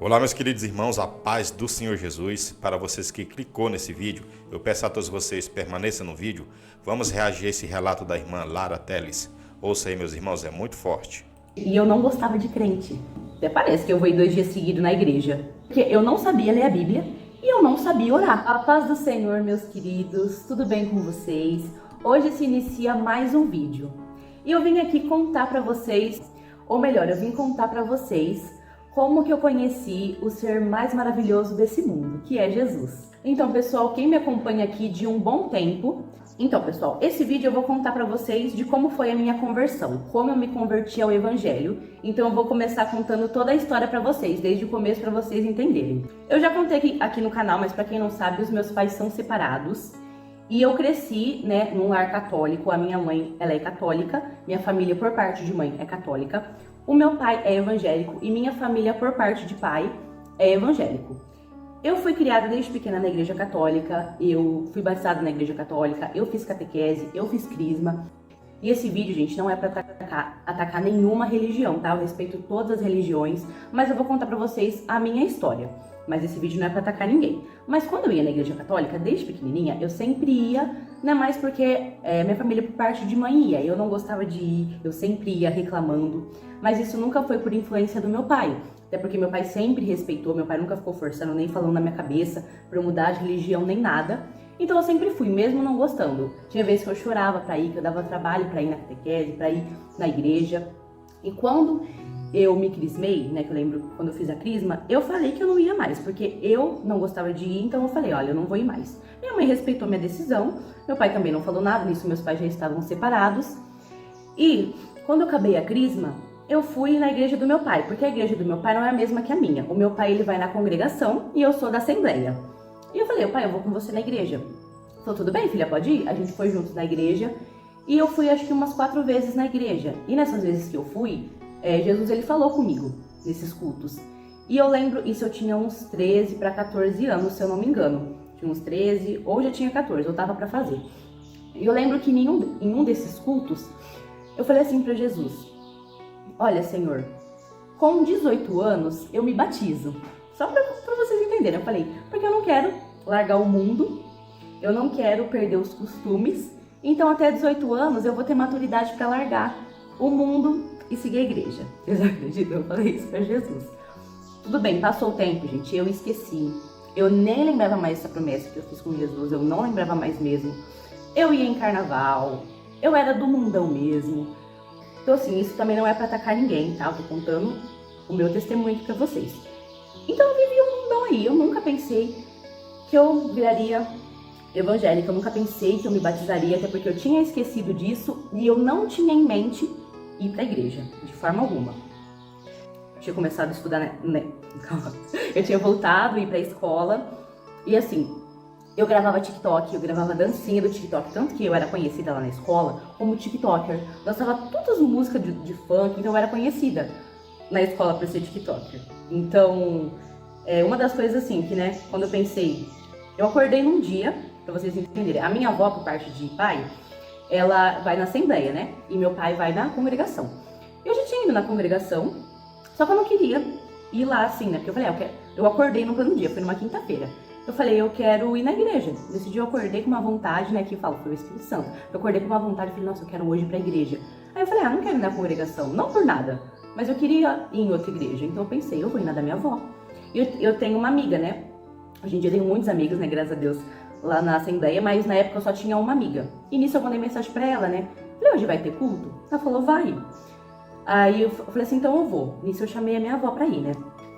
Olá, meus queridos irmãos, a paz do Senhor Jesus. Para vocês que clicou nesse vídeo, eu peço a todos vocês permaneçam no vídeo. Vamos reagir a esse relato da irmã Lara Teles. Ouça aí, meus irmãos, é muito forte. E eu não gostava de crente. Até parece que eu vou ir 2 dias seguidos na igreja. Porque eu não sabia ler a Bíblia e eu não sabia orar. A paz do Senhor, meus queridos, tudo bem com vocês? Hoje se inicia mais um vídeo. E eu vim aqui contar pra vocês, ou melhor, eu vim contar pra vocês como que eu conheci o ser mais maravilhoso desse mundo, que é Jesus. Então, pessoal, quem me acompanha aqui de um bom tempo... Então, pessoal, esse vídeo eu vou contar pra vocês de como foi a minha conversão, como eu me converti ao Evangelho. Então, eu vou começar contando toda a história pra vocês, desde o começo pra vocês entenderem. Eu já contei aqui no canal, mas pra quem não sabe, os meus pais são separados. E eu cresci, num lar católico. A minha mãe, ela é católica, minha família por parte de mãe é católica. O meu pai é evangélico e minha família por parte de pai é evangélico. Eu fui criada desde pequena na igreja católica, eu fui batizada na igreja católica, eu fiz catequese, eu fiz crisma. E esse vídeo, gente, não é pra atacar nenhuma religião, tá? Eu respeito todas as religiões, mas eu vou contar pra vocês a minha história. Mas esse vídeo não é pra atacar ninguém. Mas quando eu ia na igreja católica, desde pequenininha, eu sempre ia, não é mais porque minha família por parte de mãe ia. Eu não gostava de ir, eu sempre ia reclamando. Mas isso nunca foi por influência do meu pai. Até porque meu pai sempre respeitou, meu pai nunca ficou forçando, nem falando na minha cabeça pra eu mudar de religião, nem nada. Então eu sempre fui, mesmo não gostando. Tinha vezes que eu chorava pra ir, que eu dava trabalho pra ir na catequese, pra ir na igreja. E quando eu me crismei, que eu lembro quando eu fiz a crisma, eu falei que eu não ia mais, porque eu não gostava de ir, então eu falei, olha, eu não vou ir mais. Minha mãe respeitou minha decisão, meu pai também não falou nada, nisso meus pais já estavam separados. E quando eu acabei a crisma, eu fui na igreja do meu pai, porque a igreja do meu pai não é a mesma que a minha. O meu pai, ele vai na congregação e eu sou da assembleia. E eu falei, pai, eu vou com você na igreja. Ele falou, tudo bem, filha, pode ir? A gente foi juntos na igreja e eu fui acho que umas 4 vezes na igreja. E nessas vezes que eu fui, Jesus, ele falou comigo nesses cultos. E eu lembro, isso eu tinha uns 13 para 14 anos, se eu não me engano. Tinha uns 13 ou já tinha 14, eu tava para fazer. E eu lembro que em um desses cultos, eu falei assim para Jesus, olha, Senhor, com 18 anos eu me batizo. Só pra vocês entenderem, eu falei, porque eu não quero largar o mundo, eu não quero perder os costumes, então até 18 anos eu vou ter maturidade para largar o mundo e seguir a igreja. Vocês acreditam? Eu falei isso pra Jesus. Tudo bem, passou o tempo, gente, eu esqueci. Eu nem lembrava mais dessa promessa que eu fiz com Jesus, eu não lembrava mais mesmo. Eu ia em carnaval, eu era do mundão mesmo. Então assim, isso também não é pra atacar ninguém, tá? Eu tô contando o meu testemunho aqui pra vocês. Então eu vivi um mundão aí, eu nunca pensei que eu viraria evangélica, eu nunca pensei que eu me batizaria, até porque eu tinha esquecido disso e eu não tinha em mente ir pra igreja, de forma alguma. Eu tinha começado a estudar, Eu tinha voltado a ir pra escola e assim, eu gravava TikTok, eu gravava dancinha do TikTok, tanto que eu era conhecida lá na escola como TikToker. Dançava todas as músicas de funk, então eu era conhecida na escola por ser TikToker. Então, uma das coisas assim, que quando eu pensei, eu acordei num dia, pra vocês entenderem, a minha avó, por parte de pai, ela vai na assembleia, e meu pai vai na congregação. Eu já tinha ido na congregação, só que eu não queria ir lá assim, porque eu falei, eu acordei no plano dia, foi numa quinta-feira. Eu falei, eu quero ir na igreja. Nesse dia eu acordei com uma vontade, que eu falo, foi o Espírito Santo. Eu acordei com uma vontade, falei, nossa, eu quero hoje ir pra igreja. Aí eu falei, não quero ir na congregação, não por nada, mas eu queria ir em outra igreja. Então eu pensei, eu vou ir na da minha avó. Eu tenho uma amiga, Hoje em dia eu tenho muitos amigos, graças a Deus, lá na assembleia, mas na época eu só tinha uma amiga. E nisso eu mandei mensagem pra ela, Falei, hoje vai ter culto? Ela falou, vai. Aí eu falei assim, então eu vou. Nisso eu chamei a minha avó pra ir,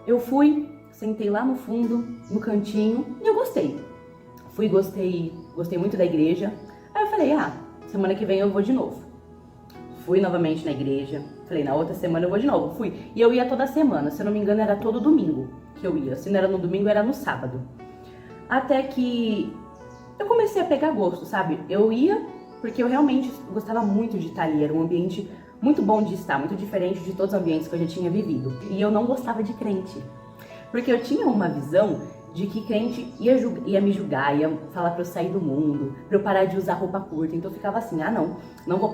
Eu fui, sentei lá no fundo, no cantinho, e eu gostei. Gostei muito da igreja. Aí eu falei, semana que vem eu vou de novo. Fui novamente na igreja. Falei, na outra semana eu vou de novo. Fui. E eu ia toda semana, se eu não me engano era todo domingo que eu ia. Se não era no domingo, era no sábado. Até que eu comecei a pegar gosto, sabe? Eu ia porque eu realmente gostava muito de estar ali. Era um ambiente muito bom de estar, muito diferente de todos os ambientes que eu já tinha vivido. E eu não gostava de crente. Porque eu tinha uma visão de que crente ia me julgar, ia falar pra eu sair do mundo, pra eu parar de usar roupa curta. Então eu ficava assim, não vou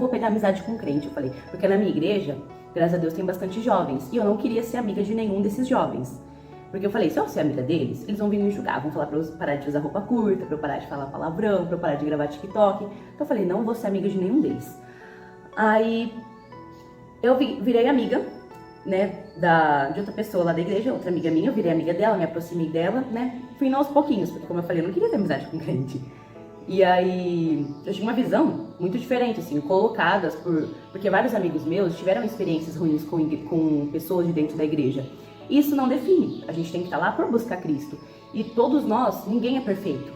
pegar amizade com crente, eu falei. Porque na minha igreja, graças a Deus, tem bastante jovens. E eu não queria ser amiga de nenhum desses jovens. Porque eu falei, se eu ser amiga deles, eles vão vir me julgar, vão falar pra eu parar de usar roupa curta, pra eu parar de falar palavrão, pra eu parar de gravar TikTok. Então eu falei, não vou ser amiga de nenhum deles. Aí eu virei amiga, né, de outra pessoa lá da igreja, outra amiga minha, eu virei amiga dela, me aproximei dela, né, fui indo aos pouquinhos, porque como eu falei, eu não queria ter amizade com crente. E aí eu tive uma visão muito diferente, assim, colocadas porque vários amigos meus tiveram experiências ruins com pessoas de dentro da igreja. Isso não define, a gente tem que estar lá por buscar Cristo. E todos nós, ninguém é perfeito.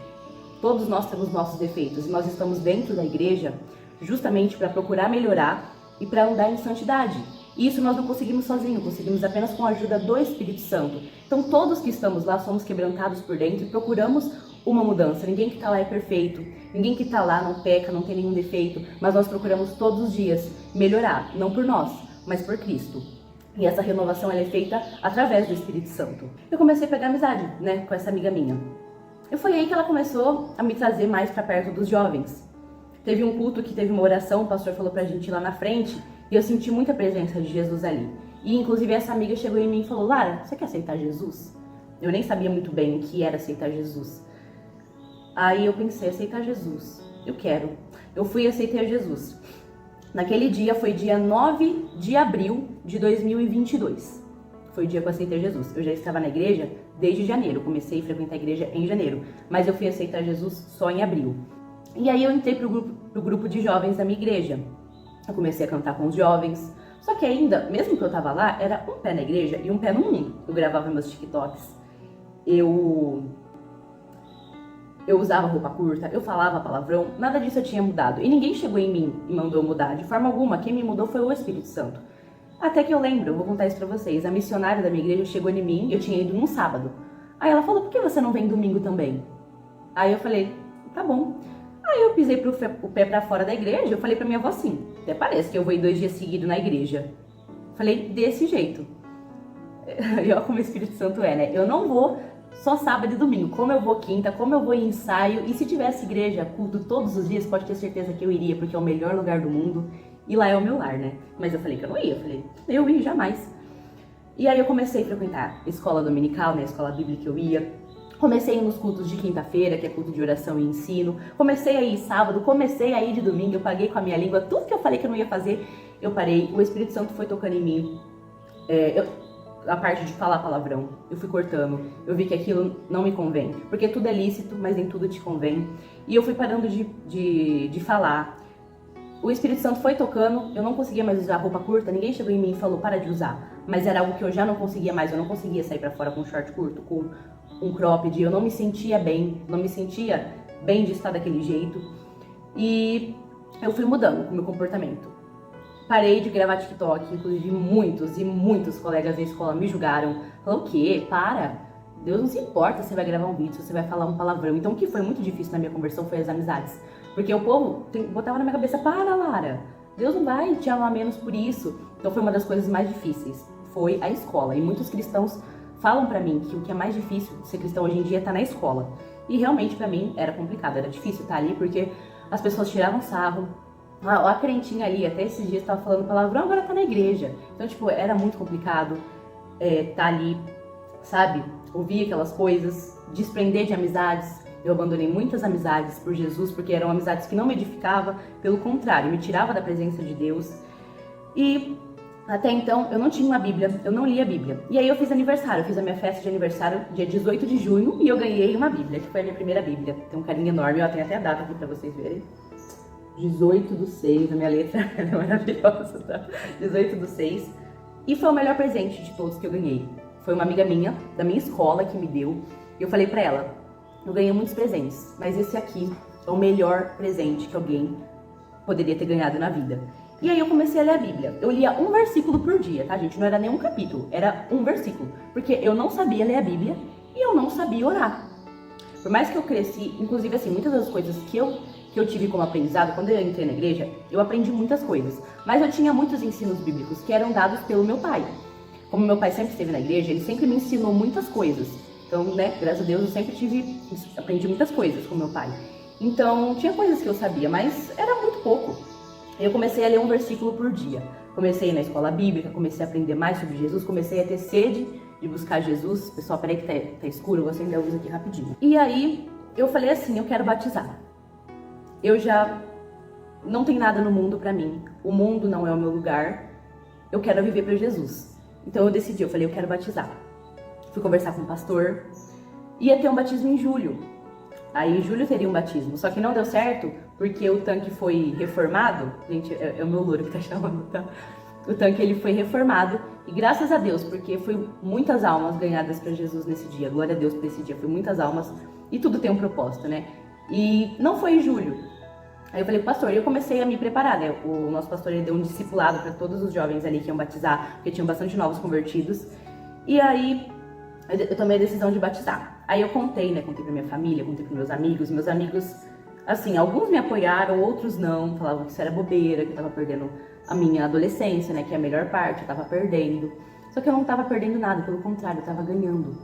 Todos nós temos nossos defeitos e nós estamos dentro da igreja justamente para procurar melhorar e para andar em santidade. E isso nós não conseguimos sozinhos, conseguimos apenas com a ajuda do Espírito Santo. Então todos que estamos lá somos quebrantados por dentro e procuramos uma mudança. Ninguém que está lá é perfeito, ninguém que está lá não peca, não tem nenhum defeito, mas nós procuramos todos os dias melhorar, não por nós, mas por Cristo. E essa renovação ela é feita através do Espírito Santo. Eu comecei a pegar amizade, né, com essa amiga minha. E foi aí que ela começou a me trazer mais para perto dos jovens. Teve um culto que teve uma oração, o pastor falou pra gente ir lá na frente, e eu senti muita presença de Jesus ali. E inclusive essa amiga chegou em mim e falou, Lara, você quer aceitar Jesus? Eu nem sabia muito bem o que era aceitar Jesus. Aí eu pensei, aceitar Jesus, eu quero. Eu fui e aceitei Jesus. Naquele dia foi dia 9 de abril de 2022. Foi o dia que eu aceitei Jesus. Eu já estava na igreja desde janeiro. Eu comecei a frequentar a igreja em janeiro. Mas eu fui aceitar Jesus só em abril. E aí eu entrei pro grupo de jovens da minha igreja. Eu comecei a cantar com os jovens. Só que ainda, mesmo que eu tava lá, era um pé na igreja e um pé no mundo. Eu gravava meus TikToks. Eu usava roupa curta, eu falava palavrão, nada disso eu tinha mudado. E ninguém chegou em mim e mandou mudar, de forma alguma. Quem me mudou foi o Espírito Santo. Até que eu lembro, eu vou contar isso pra vocês. A missionária da minha igreja chegou em mim, eu tinha ido num sábado. Aí ela falou, por que você não vem domingo também? Aí eu falei, tá bom. Aí eu pisei o pé pra fora da igreja, eu falei pra minha avó assim, até parece que eu vou ir 2 dias seguidos na igreja. Falei, desse jeito. E olha como o Espírito Santo é, né? Eu não vou só sábado e domingo, como eu vou quinta, como eu vou em ensaio, e se tivesse igreja, culto todos os dias, pode ter certeza que eu iria, porque é o melhor lugar do mundo, e lá é o meu lar, né? Mas eu falei que eu não ia, eu falei, eu ia jamais. E aí eu comecei a frequentar a escola dominical, né, a escola bíblica que eu ia, comecei a ir nos cultos de quinta-feira, que é culto de oração e ensino, comecei a ir sábado, comecei a ir de domingo, eu paguei com a minha língua, tudo que eu falei que eu não ia fazer, eu parei, o Espírito Santo foi tocando em mim, a parte de falar palavrão, eu fui cortando, eu vi que aquilo não me convém, porque tudo é lícito, mas nem tudo te convém, e eu fui parando de falar. O Espírito Santo foi tocando, eu não conseguia mais usar roupa curta, ninguém chegou em mim e falou, para de usar, mas era algo que eu já não conseguia mais, eu não conseguia sair pra fora com um short curto, com um cropped, eu não me sentia bem, de estar daquele jeito, e eu fui mudando o meu comportamento. Parei de gravar TikTok, inclusive muitos colegas da escola me julgaram. Falaram, o quê? Para! Deus não se importa se você vai gravar um vídeo, se você vai falar um palavrão. Então o que foi muito difícil na minha conversão foi as amizades. Porque o povo botava na minha cabeça, para, Lara! Deus não vai te amar menos por isso. Então foi uma das coisas mais difíceis, foi a escola. E muitos cristãos falam pra mim que o que é mais difícil de ser cristão hoje em dia é estar na escola. E realmente pra mim era complicado, era difícil estar ali porque as pessoas tiravam sarro. A crentinha ali, até esses dias tava falando palavrão, agora tá na igreja. Então, tipo, era muito complicado tá ali, sabe? Ouvir aquelas coisas, desprender de amizades. Eu abandonei muitas amizades por Jesus, porque eram amizades que não me edificavam, pelo contrário, me tirava da presença de Deus. E até então, eu não tinha uma Bíblia, eu não lia a Bíblia. E aí eu fiz aniversário, eu fiz a minha festa de aniversário dia 18 de junho e eu ganhei uma Bíblia, que foi a minha primeira Bíblia. Tem um carinho enorme, eu tenho até a data aqui pra vocês verem. 18/6, a minha letra é maravilhosa, tá? 18/6. E foi o melhor presente de todos que eu ganhei. Foi uma amiga minha, da minha escola, que me deu. E eu falei pra ela, eu ganhei muitos presentes, mas esse aqui é o melhor presente que alguém poderia ter ganhado na vida. E aí eu comecei a ler a Bíblia. Eu lia um versículo por dia, tá, gente? Não era nem um capítulo, era um versículo. Porque eu não sabia ler a Bíblia e eu não sabia orar. Por mais que eu cresci, inclusive assim, muitas das coisas que eu tive como aprendizado, quando eu entrei na igreja, eu aprendi muitas coisas. Mas eu tinha muitos ensinos bíblicos que eram dados pelo meu pai. Como meu pai sempre esteve na igreja, ele sempre me ensinou muitas coisas. Então, né, graças a Deus, eu sempre aprendi muitas coisas com meu pai. Então, tinha coisas que eu sabia, mas era muito pouco. Eu comecei a ler um versículo por dia. Comecei na escola bíblica, comecei a aprender mais sobre Jesus, comecei a ter sede de buscar Jesus. Pessoal, peraí que tá escuro, eu vou acender a luz aqui rapidinho. E aí eu falei assim, eu quero batizar. Eu já não tem nada no mundo pra mim. O mundo não é o meu lugar. Eu quero viver pra Jesus. Então eu decidi, eu falei, eu quero batizar. Fui conversar com o pastor. Ia ter um batismo em julho. Aí em julho teria um batismo. Só que não deu certo porque o tanque foi reformado. Gente, é o meu louro que tá chamando, tá? O tanque ele foi reformado. E graças a Deus, porque foi muitas almas ganhadas pra Jesus nesse dia. Glória a Deus por esse dia. Foi muitas almas. E tudo tem um propósito, né? E não foi em julho. Aí eu falei pro pastor, e eu comecei a me preparar, né? O nosso pastor, ele deu um discipulado para todos os jovens ali que iam batizar, porque tinham bastante novos convertidos. E aí eu tomei a decisão de batizar. Aí eu contei, né? Contei pra minha família, contei pros meus amigos. Meus amigos, assim, alguns me apoiaram, outros não. Falavam que isso era bobeira, que eu tava perdendo a minha adolescência, né? Que é a melhor parte, eu tava perdendo. Só que eu não tava perdendo nada, pelo contrário, eu tava ganhando.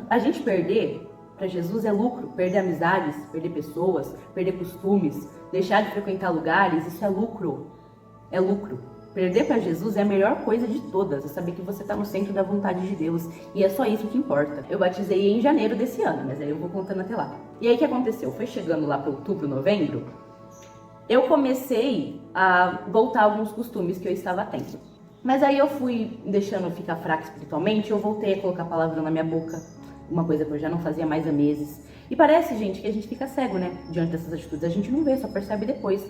A gente perder para Jesus é lucro. Perder amizades, perder pessoas, perder costumes, deixar de frequentar lugares, isso é lucro. É lucro. Perder para Jesus é a melhor coisa de todas, é saber que você está no centro da vontade de Deus, e é só isso que importa. Eu batizei em janeiro desse ano, mas aí eu vou contando até lá. E aí o que aconteceu? Foi chegando lá para outubro, novembro, eu comecei a voltar alguns costumes que eu estava tendo. Mas aí eu fui deixando ficar fraca espiritualmente, eu voltei a colocar palavrão na minha boca, uma coisa que eu já não fazia mais há meses. E parece, gente, que a gente fica cego, né? Diante dessas atitudes. A gente não vê, só percebe depois.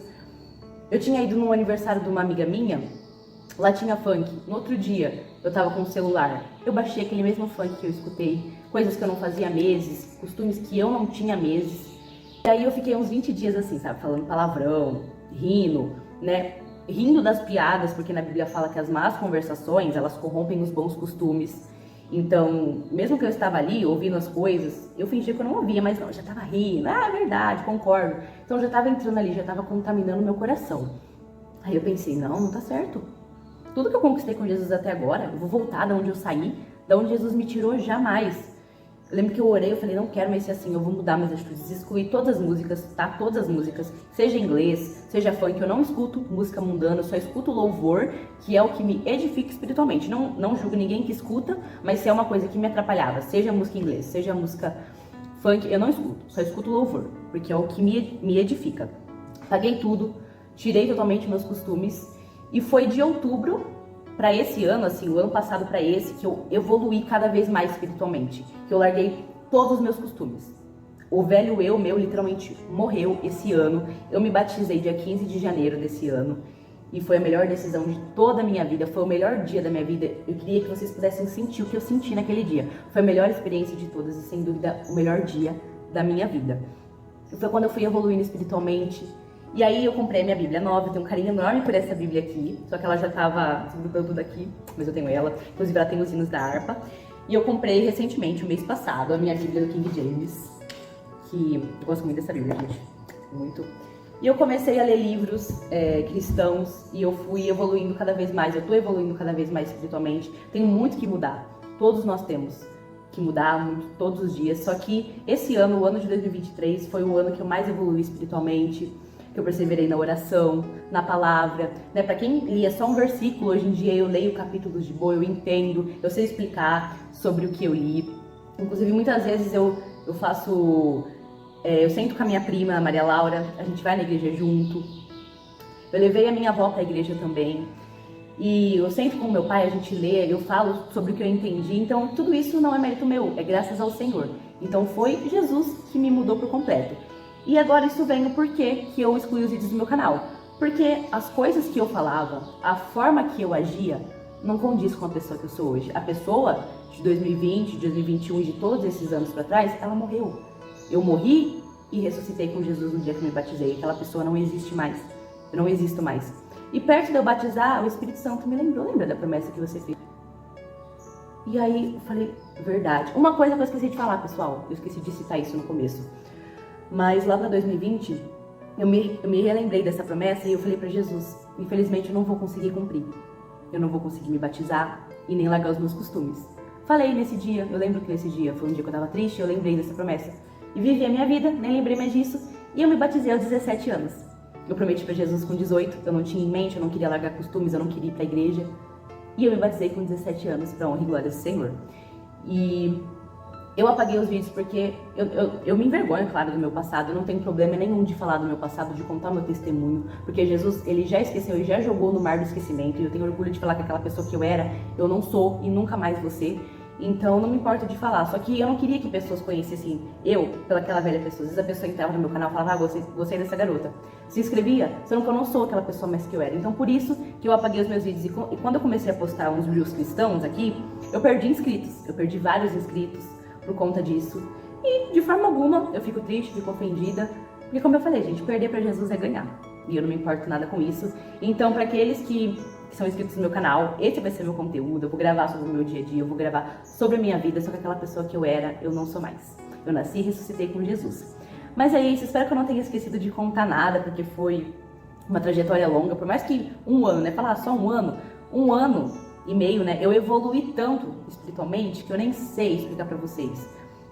Eu tinha ido num aniversário de uma amiga minha, lá tinha funk. No outro dia, eu tava com o celular. Eu baixei aquele mesmo funk que eu escutei. Coisas que eu não fazia há meses, costumes que eu não tinha há meses. E aí eu fiquei uns 20 dias assim, sabe? Falando palavrão, rindo, né? Rindo das piadas, porque na Bíblia fala que as más conversações, elas corrompem os bons costumes. Então, mesmo que eu estava ali ouvindo as coisas, eu fingia que eu não ouvia, mas não, eu já estava rindo. Ah, é verdade, concordo. Então, eu já estava entrando ali, já estava contaminando meu coração. Aí eu pensei, não tá certo. Tudo que eu conquistei com Jesus até agora, eu vou voltar de onde eu saí, de onde Jesus me tirou, jamais. Eu lembro que eu orei, eu falei, não quero mais ser assim, eu vou mudar minhas atitudes, excluir todas as músicas, tá? Todas as músicas, seja inglês, seja funk, eu não escuto música mundana, eu só escuto louvor, que é o que me edifica espiritualmente. Não julgo ninguém que escuta, mas se é uma coisa que me atrapalhava, seja música inglês, seja música funk, eu não escuto, só escuto louvor, porque é o que me edifica. Paguei tudo, tirei totalmente meus costumes, e foi de outubro para esse ano, assim, o ano passado para esse, que eu evoluí cada vez mais espiritualmente, que eu larguei todos os meus costumes. O velho eu meu literalmente morreu esse ano. Eu me batizei dia 15 de janeiro desse ano e foi a melhor decisão de toda a minha vida, foi o melhor dia da minha vida. Eu queria que vocês pudessem sentir o que eu senti naquele dia. Foi a melhor experiência de todas e sem dúvida o melhor dia da minha vida. Foi quando eu fui evoluindo espiritualmente. E aí eu comprei minha Bíblia nova, eu tenho um carinho enorme por essa Bíblia aqui, só que ela já tava tudo daqui, mas eu tenho ela. Inclusive ela tem os hinos da harpa. E eu comprei recentemente, o mês passado, a minha Bíblia do King James, que eu gosto muito dessa Bíblia, gente, muito. E eu comecei a ler livros cristãos e eu fui evoluindo cada vez mais, eu tô evoluindo cada vez mais espiritualmente. Tenho muito que mudar, todos nós temos que mudar muito, todos os dias, só que esse ano, o ano de 2023, foi o ano que eu mais evolui espiritualmente, que eu perseverei na oração, na palavra, né? Para quem lia só um versículo, hoje em dia eu leio capítulos de boa, eu entendo, eu sei explicar sobre o que eu li. Inclusive, muitas vezes eu faço... eu sento com a minha prima, a Maria Laura, a gente vai na igreja junto. Eu levei a minha avó para a igreja também. E eu sento com o meu pai, a gente lê, eu falo sobre o que eu entendi. Então, tudo isso não é mérito meu, é graças ao Senhor. Então, foi Jesus que me mudou por completo. E agora isso vem o porquê que eu excluí os vídeos do meu canal. Porque as coisas que eu falava, a forma que eu agia, não condiz com a pessoa que eu sou hoje. A pessoa de 2020, de 2021 e de todos esses anos para trás, ela morreu. Eu morri e ressuscitei com Jesus no dia que eu me batizei. Aquela pessoa não existe mais. Eu não existo mais. E perto de eu batizar, o Espírito Santo me lembrou. Lembra da promessa que você fez? E aí eu falei, verdade. Uma coisa que eu esqueci de falar, pessoal. Eu esqueci de citar isso no começo. Mas lá para 2020, eu me relembrei dessa promessa e eu falei para Jesus, infelizmente eu não vou conseguir cumprir. Eu não vou conseguir me batizar e nem largar os meus costumes. Falei nesse dia, eu lembro que nesse dia foi um dia que eu tava triste, eu lembrei dessa promessa. E vivi a minha vida, nem lembrei mais disso, e eu me batizei aos 17 anos. Eu prometi para Jesus com 18, eu não tinha em mente, eu não queria largar costumes, eu não queria ir pra igreja. E eu me batizei com 17 anos, pra honra e glória do Senhor. E eu apaguei os vídeos porque eu me envergonho, claro, do meu passado. Eu não tenho problema nenhum de falar do meu passado, de contar meu testemunho. Porque Jesus, ele já esqueceu e já jogou no mar do esquecimento. E eu tenho orgulho de falar que aquela pessoa que eu era, eu não sou e nunca mais vou ser. Então não me importo de falar. Só que eu não queria que pessoas conhecessem eu pelaquela velha pessoa. Às vezes a pessoa entrava no meu canal e falava, gostei dessa garota. Se inscrevia, sendo que eu não sou aquela pessoa mais que eu era. Então por isso que eu apaguei os meus vídeos. E quando eu comecei a postar uns reels cristãos aqui, eu perdi inscritos. Eu perdi vários inscritos por conta disso. E de forma alguma eu fico triste, fico ofendida, porque como eu falei, gente, perder pra Jesus é ganhar. E eu não me importo nada com isso. Então, para aqueles que são inscritos no meu canal, esse vai ser meu conteúdo. Eu vou gravar sobre o meu dia a dia, eu vou gravar sobre a minha vida, sobre aquela pessoa que eu era, eu não sou mais. Eu nasci e ressuscitei com Jesus. Mas é isso, espero que eu não tenha esquecido de contar nada, porque foi uma trajetória longa, por mais que um ano, né? Falar só um ano e meio, né? Eu evoluí tanto espiritualmente que eu nem sei explicar pra vocês.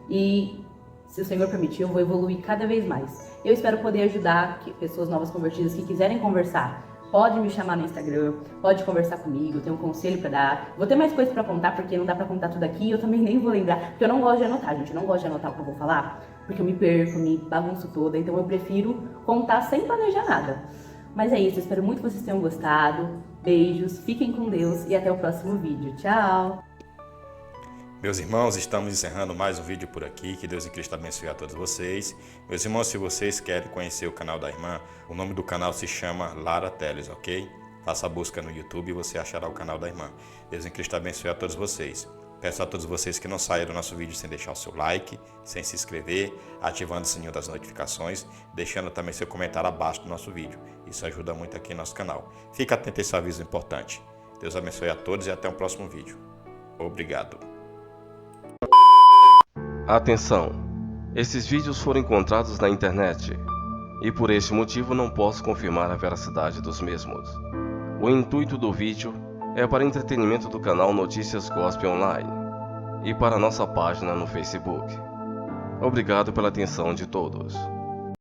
E se o Senhor permitir, eu vou evoluir cada vez mais. Eu espero poder ajudar pessoas novas convertidas que quiserem conversar. Pode me chamar no Instagram, pode conversar comigo, tem um conselho pra dar. Vou ter mais coisas pra contar, porque não dá pra contar tudo aqui. Eu também nem vou lembrar, porque eu não gosto de anotar, gente. Eu não gosto de anotar o que eu vou falar, porque eu me perco, me bagunço toda. Então eu prefiro contar sem planejar nada. Mas é isso, eu espero muito que vocês tenham gostado. Beijos, fiquem com Deus e até o próximo vídeo. Tchau! Meus irmãos, estamos encerrando mais um vídeo por aqui. Que Deus em Cristo abençoe a todos vocês. Meus irmãos, se vocês querem conhecer o canal da irmã, o nome do canal se chama Lara Teles, ok? Faça a busca no YouTube e você achará o canal da irmã. Deus em Cristo abençoe a todos vocês. Peço a todos vocês que não saiam do nosso vídeo sem deixar o seu like, sem se inscrever, ativando o sininho das notificações, deixando também seu comentário abaixo do nosso vídeo. Isso ajuda muito aqui no nosso canal. Fique atento a esse aviso importante. Deus abençoe a todos e até o próximo vídeo. Obrigado. Atenção! Esses vídeos foram encontrados na internet e por este motivo não posso confirmar a veracidade dos mesmos. O intuito do vídeo é para entretenimento do canal Notícias Gospel Online e para nossa página no Facebook. Obrigado pela atenção de todos.